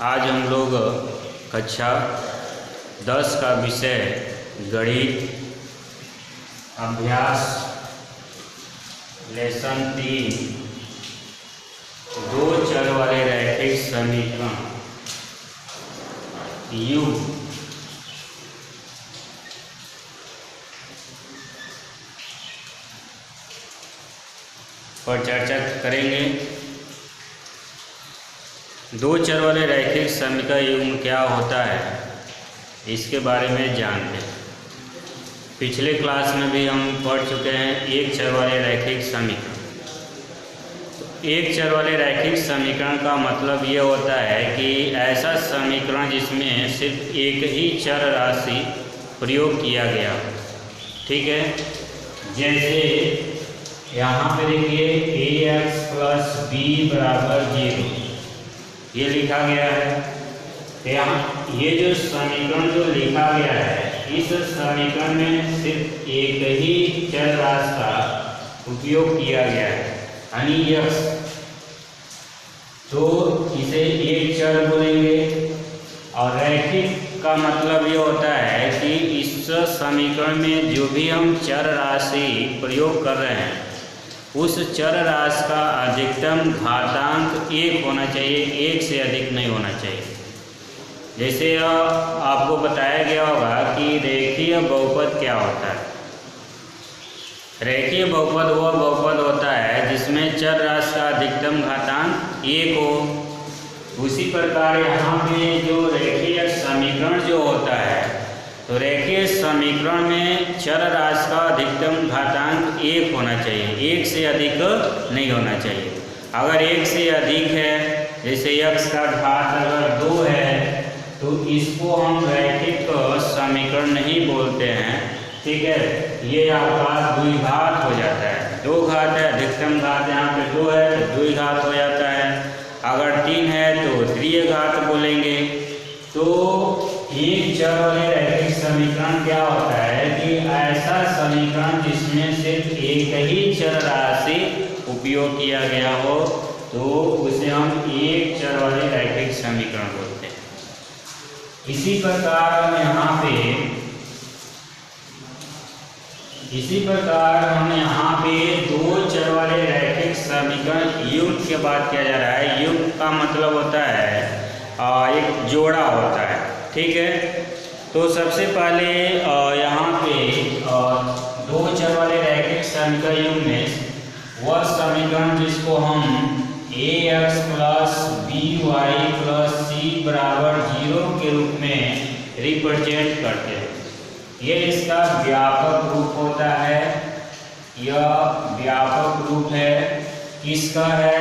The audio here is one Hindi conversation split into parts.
आज हम लोग कक्षा 10 का विषय गणित अभ्यास लेसन 3 दो चर वाले रैखिक समीकरण U पर चर्चा करेंगे। दो चर वाले रैखिक समीकरण युग्म क्या होता है इसके बारे में जानते हैं। पिछले क्लास में भी हम पढ़ चुके हैं एक चर वाले रैखिक समीकरण। तो एक चर वाले रैखिक समीकरण का मतलब ये होता है कि ऐसा समीकरण जिसमें सिर्फ एक ही चर राशि प्रयोग किया गया। ठीक है, जैसे यहाँ पे देखिए ax प्लस बी बराबर 0 ये लिखा गया है। तो यहाँ ये जो समीकरण जो लिखा गया है इस समीकरण में सिर्फ एक ही चर राशि का उपयोग किया गया है यानी x। तो इसे एक चर बोलेंगे। और रैखिक का मतलब ये होता है कि इस समीकरण में जो भी हम चर राशि प्रयोग कर रहे हैं उस चर राशि का अधिकतम घातांक 1 होना चाहिए, 1 से अधिक नहीं होना चाहिए। जैसे आपको बताया गया होगा कि रेखीय बहुपद क्या होता है। रेखीय बहुपद वह बहुपद होता है जिसमें चर राशि का अधिकतम घातांक 1 हो। उसी प्रकार यहाँ पे जो रेखीय समीकरण जो होता है तो रेखीय समीकरण में चर राशि का अधिकतम घातांक 1 होना चाहिए, 1 से अधिक नहीं होना चाहिए। अगर 1 से अधिक है, जैसे x का घात अगर 2 है तो इसको हम रैखिक समीकरण नहीं बोलते हैं। ठीक है, ये आपका द्विघात हो जाता है। 2 घात है, अधिकतम घात यहाँ पे 2 है तो द्विघात हो जाता है। अगर 3 है तो त्रिघात बोलेंगे। तो एक चर वाले रैखिक समीकरण क्या होता है कि ऐसा समीकरण जिसमें सिर्फ एक ही चर राशि उपयोग किया गया हो तो उसे हम एक चर वाले रैखिक समीकरण बोलते हैं। इसी प्रकार हम यहाँ पे दो चर वाले रैखिक समीकरण युग्म की बात किया जा रहा है। युग्म का मतलब होता है एक जोड़ा होता है। ठीक है, तो सबसे पहले यहाँ पे दो चर वाले रैखिक समीकरण युग्म में वह समीकरण जिसको हम ax plus by plus c बराबर 0 के रूप में रिप्रेजेंट करते हैं। ये इसका व्यापक रूप होता है। यह व्यापक रूप है किसका है?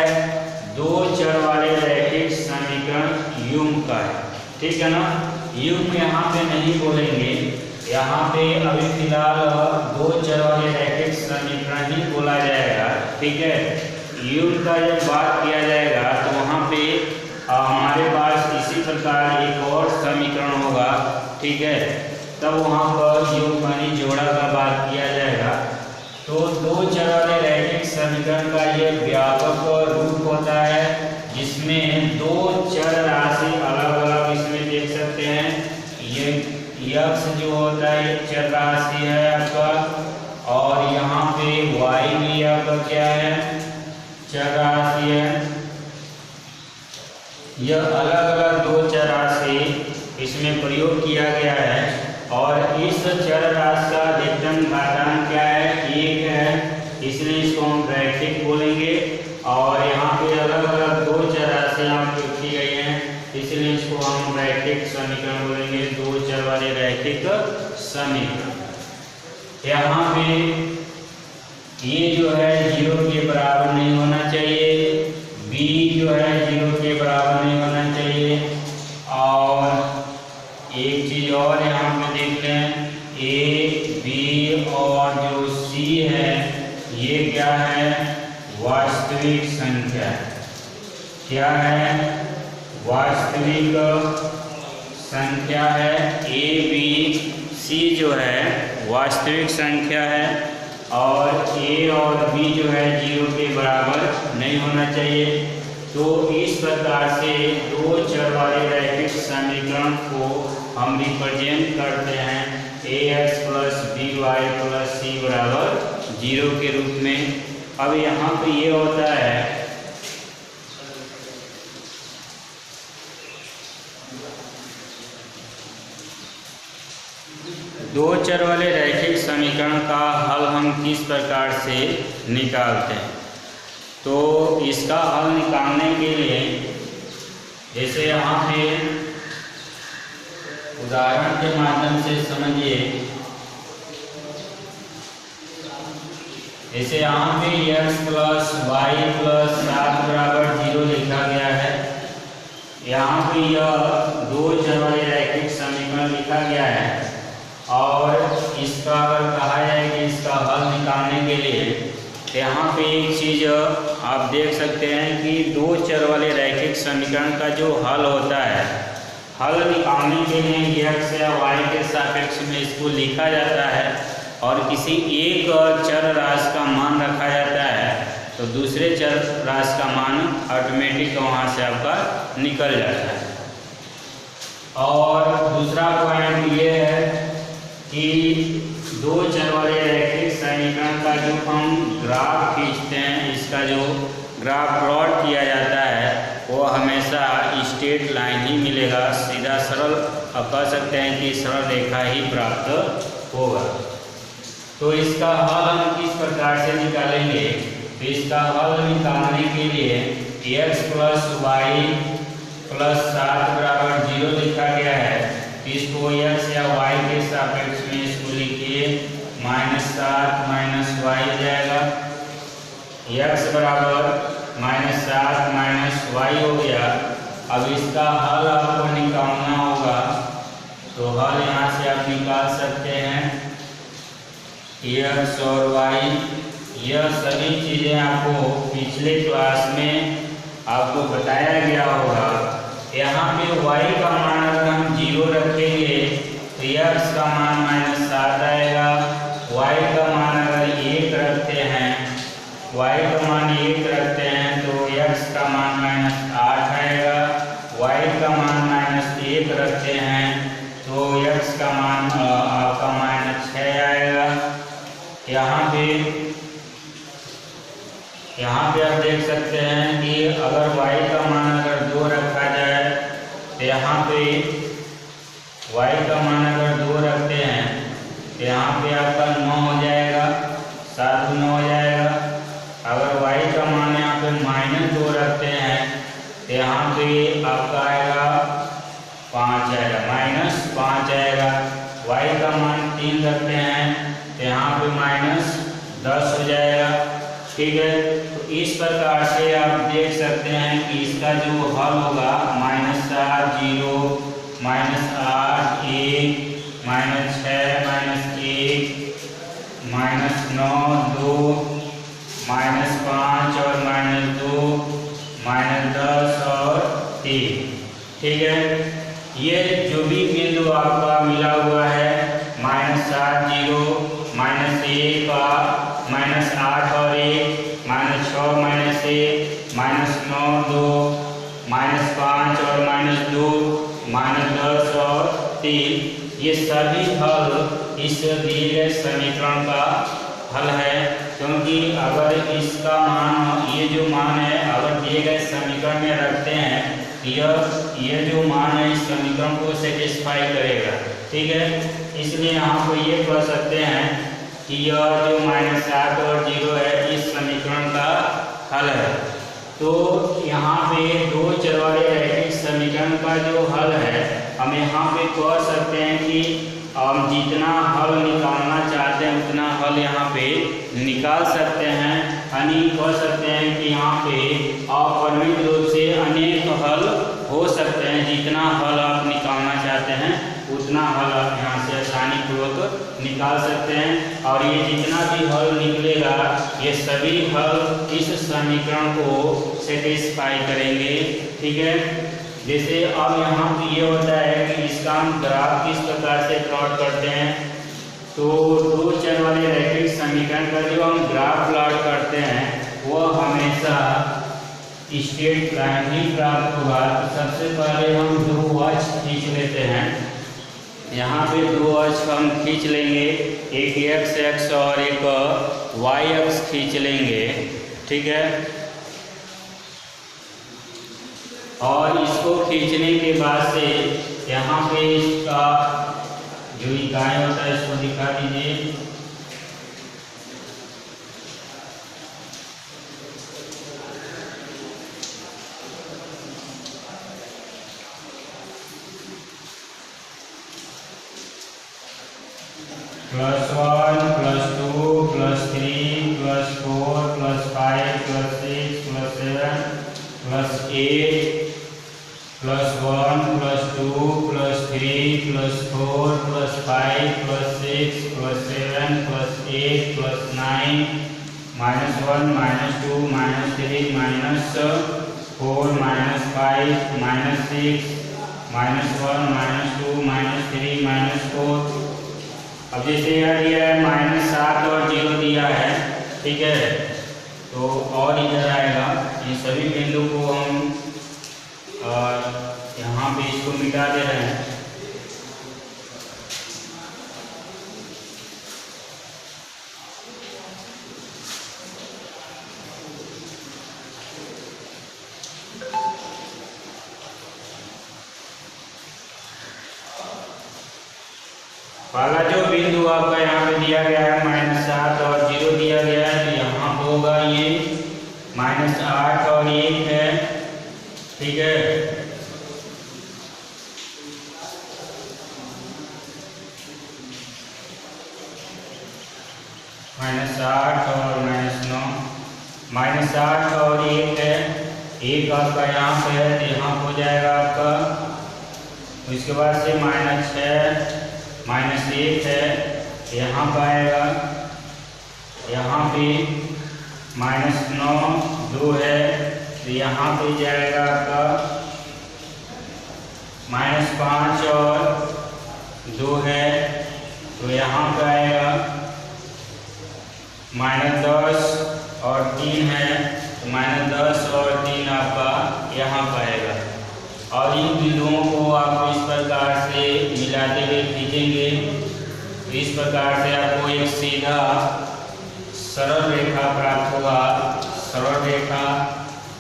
दो चर वाले रैखिक समीकरण युग्म का है। ठीक है ना, युग्म यहाँ पे नहीं बोलेंगे, यहाँ पे अभी फिलहाल दो चर वाले रैखिक समीकरण ही बोला जाएगा। ठीक है, युग्म का जब बात किया जाएगा तो वहाँ पे हमारे पास इसी प्रकार एक और समीकरण होगा। ठीक है, तब वहाँ पर युग्म यानी जोड़ा का बात किया जाएगा। तो दो चर वाले रैखिक समीकरण का ये व्यापक रूप होता है जिसमें दो चर राशि अलग अलग इसमें देख सकते हैं। ये x जो होता है एक चर राशि है आपका, और यहाँ पे y भी आपका क्या है? चर राशि है। यह अलग अलग दो चर राशि इसमें प्रयोग किया गया है और इस चर राशि का अधिकतम घातांक क्या है? 1 है, इसलिए इसको हम रैखिक बोलेंगे। और यहाँ पे अलग अलग दो चर राशियाँ लिखी गई हैं इसलिए इसको हम रैखिक समीकरण बोलेंगे, दो चर वाले रैखिक समीकरण। यहाँ पे ये जो है 0 के बराबर नहीं होना चाहिए, b जो है 0 के बराबर नहीं होना चाहिए। और एक चीज और यहाँ पे देख लें, a b और जो c है ये क्या है? वास्तविक संख्या। क्या है? वास्तविक संख्या है। a b c जो है वास्तविक संख्या है और a और b जो है 0 के बराबर नहीं होना चाहिए। तो इस प्रकार से दो चर वाले रैखिक समीकरण को हम रिप्रेजेंट करते हैं ax plus by plus c बराबर 0 के रूप में। अब यहाँ पे ये होता है दो चर वाले रैखिक समीकरण का हल हम किस प्रकार से निकालते हैं। तो इसका हल निकालने के लिए जैसे यहाँ पे उदाहरण के माध्यम से समझिए, जैसे यहाँ पे x प्लस वाई प्लस 7 बराबर 0 लिखा गया है। यहाँ पे यह दो चर वाले रैखिक समीकरण लिखा गया है और इसका अगर कहा जाए कि इसका हल निकालने के लिए, यहाँ पे एक चीज़ आप देख सकते हैं कि दो चर वाले रैखिक समीकरण का जो हल होता है, हल निकालने के लिए x या y के सापेक्ष में इसको लिखा जाता है और किसी एक चर राशि का मान रखा जाता है तो दूसरे चर राशि का मान ऑटोमेटिक वहाँ से आपका निकल जाता है। और दूसरा पॉइंट ये है कि दो चर वाले रैखिक समीकरण का जो हम ग्राफ खींचते हैं, इसका जो ग्राफ प्लॉट किया जाता है वो हमेशा स्ट्रेट लाइन ही मिलेगा, सीधा सरल आप कह सकते हैं कि सरल रेखा ही प्राप्त होगा। तो इसका हल हम किस प्रकार से निकालेंगे। तो इसका हल निकालने के लिए x प्लस वाई प्लस 7 बराबर 0 लिखा गया है। इसको x या y के सापेक्ष में इसको लिखिए -7 माइनस वाई हो जाएगा। x बराबर -7 माइनस वाई हो गया। अब इसका हल आपको निकालना होगा, तो हल यहाँ से आप निकाल सकते हैं x और y। यह सभी चीज़ें आपको पिछले क्लास में आपको बताया गया होगा। यहाँ पे y का मान अगर हम 0 रखेंगे तो x का मान -7 आएगा। y का मान अगर 1 रखते हैं, y का मान 1 रखते हैं तो x का मान -8 आएगा। y का मान -1 रखते हैं तो x का मान आपका -6 आएगा। यहाँ पे आप देख सकते हैं कि अगर y का मान अगर 2 रखा जाए तो यहाँ पे y का मान अगर 2 रखते हैं तो यहाँ पे आपका 9 हो जाएगा, 7 9 हो जाएगा। अगर y का मान यहाँ पे -2 रखते हैं तो यहाँ पे आपका आएगा 5 आएगा, -5 आएगा। y का मान 3 रखते हैं तो यहाँ पे -10 हो जाएगा। ठीक है, तो इस प्रकार से आप देख सकते हैं कि इसका जो हल होगा -7 0 -8 1 -6 -1 -9 2 -5 और -2 -10 और 3। ठीक है, ये जो भी बिंदु आपका मिला हुआ है -7 0 -1 -8 और 1 -6 -1 -9 2 -5 और -2 -10 और 3, ये सभी हल इस दिए गए समीकरण का हल है। क्योंकि अगर इसका मान, ये जो मान है अगर दिए गए समीकरण में रखते हैं तो ये जो मान है इस समीकरण को सेटिस्फाई करेगा। ठीक है, इसलिए यहाँ पर ये कह सकते हैं कि यह जो -7 और 0 है इस समीकरण का हल है। तो यहाँ पे दो चर वाले रैखिक समीकरण का जो हल है, हम यहाँ पे कह सकते हैं कि हम जितना हल निकालना चाहते हैं उतना हल यहाँ पे निकाल सकते हैं। यानी कह सकते हैं कि यहाँ पे अपरिमित रूप से अनेक हल हो सकते हैं। जितना हल आप निकालना चाहते हैं उतना हल आप यहाँ से आसानी पूर्वक निकाल सकते हैं। और ये जितना भी हल निकलेगा ये सभी हल इस समीकरण को सेटिस्फाई करेंगे। ठीक है, जैसे अब यहाँ पे ये होता है कि इसका हम ग्राफ किस प्रकार से प्लॉट करते हैं। तो दो चर वाले रैखिक समीकरण का जो हम ग्राफ प्लॉट करते हैं वो हमेशा स्ट्रेट लाइन ही प्राप्त होगा। तो सबसे पहले हम दो अक्ष खींच लेते हैं। यहाँ पे दो अक्ष हम खींच लेंगे, एक एक्स अक्ष और एक वाई अक्ष खींच लेंगे, ठीक है। और इसको खींचने के बाद से यहाँ पे इसका जो इकाई होता है इसको दिखा दीजिए। +1 +2 +3 +4 +5 +6 +7 +8 +1 +2 +3 +4 +5 +6 +7 +8 +9 -1 -2 -3 -4 -5 -6 -1 -2 -3 -4। अब जैसे यह दिया है -7 और 0 दिया है, ठीक है। तो और इधर आएगा, ये सभी बिंदु को हम यहाँ पे इसको मिटा दे रहे हैं। पहला जो बिंदु आपका यहाँ पे दिया गया है -7 और 0 दिया गया है, तो यहाँ होगा ये -8 और 1 है, ठीक है। -8 और -9, -8 और 1 है, 1 आपका यहाँ पे है तो यहाँ हो जाएगा आपका। उसके बाद से -6 -1 है, यहाँ पर आएगा, यहाँ पे -9 2 है तो यहाँ पे जाएगा आपका -5 और 2 है तो यहाँ पे आएगा -10 और 3 है तो -10 और 3 आपका यहाँ पर आएगा। और इन बिंदुओं को आप इस प्रकार से मिलाते हुए खींचेंगे तो इस प्रकार से आपको एक सीधा सरल रेखा प्राप्त होगा। सरल रेखा,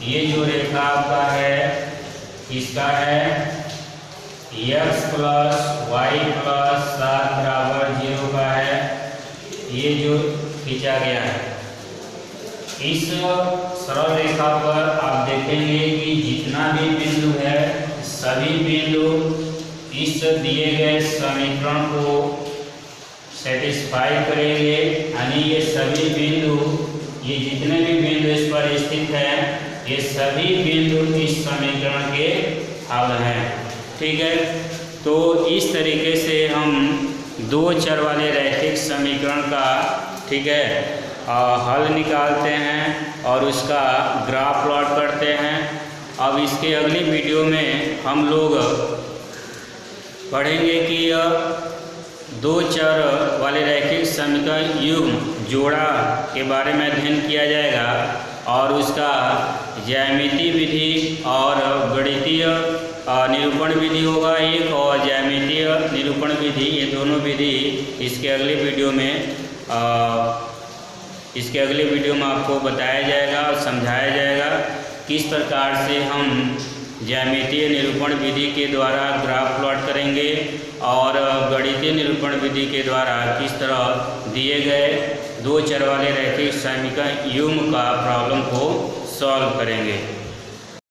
ये जो रेखा आपका है इसका है x + y + 7 = 0 का है, ये जो खींचा गया है। इस सरल रेखा पर आप देखेंगे कि जितना भी बिंदु है सभी बिंदु इस दिए गए समीकरण को सेटिस्फाई करेंगे, यानी ये सभी बिंदु, ये जितने भी बिंदु इस पर स्थित हैं ये सभी बिंदु इस समीकरण के हल हैं, ठीक है। तो इस तरीके से हम दो चर वाले रैखिक समीकरण का, ठीक है, हल निकालते हैं और उसका ग्राफ प्लॉट करते हैं। अब इसके अगली वीडियो में हम लोग पढ़ेंगे कि दो चर वाले रैखिक समीकरण युग्म जोड़ा के बारे में अध्ययन किया जाएगा और उसका ज्यामितीय विधि और गणितीय निरूपण विधि होगा एक, और ज्यामितीय निरूपण विधि, ये दोनों विधि इसके अगले वीडियो में आपको बताया जाएगा और समझाया जाएगा किस प्रकार से हम ज्यामितीय निरूपण विधि के द्वारा ग्राफ प्लॉट करेंगे और गणितीय निरूपण विधि के द्वारा किस तरह दिए गए दो चर वाले रैखिक समीकरण युग्म का प्रॉब्लम को सॉल्व करेंगे।